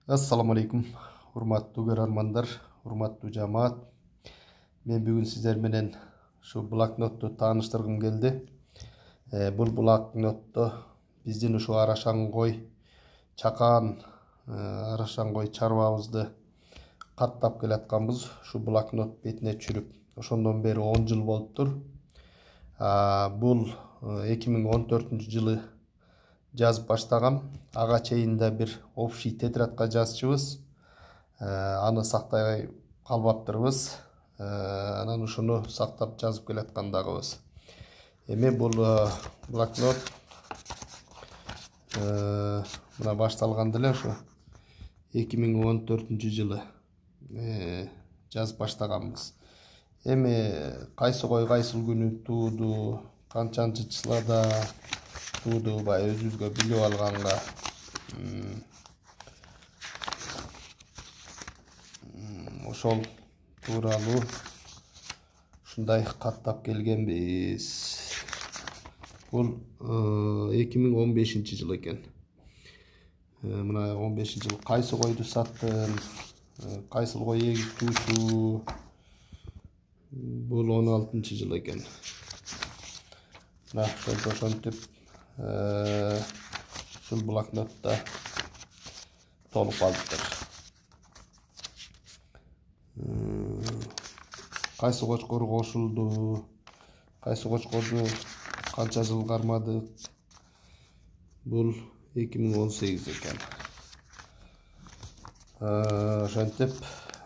Assalamu alaikum, урматтуу көрөрмандар, урматтуу жамаат. Мен бүгүн сиздер менен ушу блокнотту тааныштыргым келди. Бул блокнотто биздин ушу Арашаңгой чакан Арашаңгой чарбабызды каттап келатканбыз. Ушу блокнот бетине түшүрүп, ошондон бери 10 жыл болуптур. Бул 2014-жылы жазып баштагам. Ага чейин да бир общий тетрадка жазчубуз. Аны сактай калбаптырбыз. Анан ушуну сактап жазып келаткандагыбыз. Эми бул блокнот мына башталган деле ушу 2014-жылы жазып баштаганбыз. Эми кайсы кой кайсыл күнү тууду, канчанчы числада тууду өзүбүзгө билип алганга ошол тууралуу ушундай каттап келгенбиз. Бул 2015-жыл экен. Мына 15-жыл кайсы койду саттым, кайсыл кой эгиптүүчү. Бул 16-жыл экен. Мына ошентип ушул блокнотто толуп калыптыр. Кайсы кочкор кошулду, кайсы кочкорду канча жыл кармадык. Бул 2018 экен. Ошентип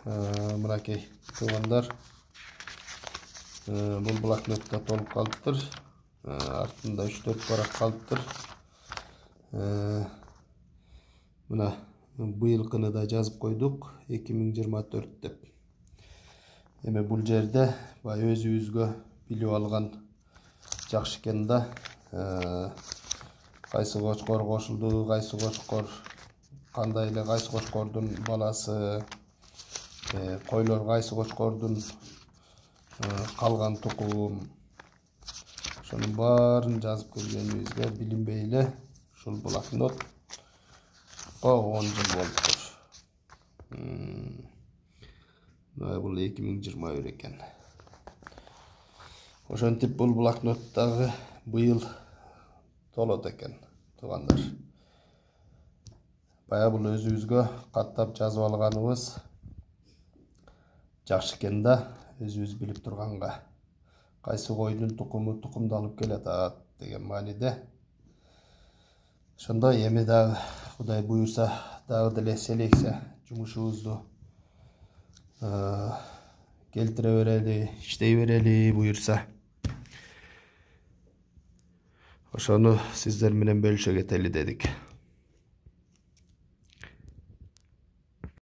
мынакей туугандар, бул блокнотто толуп калыптыр. Артында 3-4 барак калыптыр. Мына быйылкыны да жазып койдук, 2024 деп. Эми бул жерде өзүбүзгө билип алган жакшы экен да. Кайсы кочкор кошулду, кайсы кочкор кандай эле, кайсы кочкордун баласы, койлор кайсы кочкордун калган тукум. Ошонун баарын жазып келгенибизге билинбей эле ушул блокнот 10 жыл болуптур. Бул 2021 экен. Ошентип бул блокноттагы быйыл толот экен, туугандар. Бая бул өзүбүзгө каттап жазып алганыбыз жакшы экен да, өзүбүз билип турганга. Кайсы койдун тукуму тукумдалып келатат деген мааниде. Ошондой эми дагы Кудай буюрса дагы деле селекция жумушубузду келтире берели, иштей берели буюрса. Ошону сиздер менен бөлүшө кетели дедик.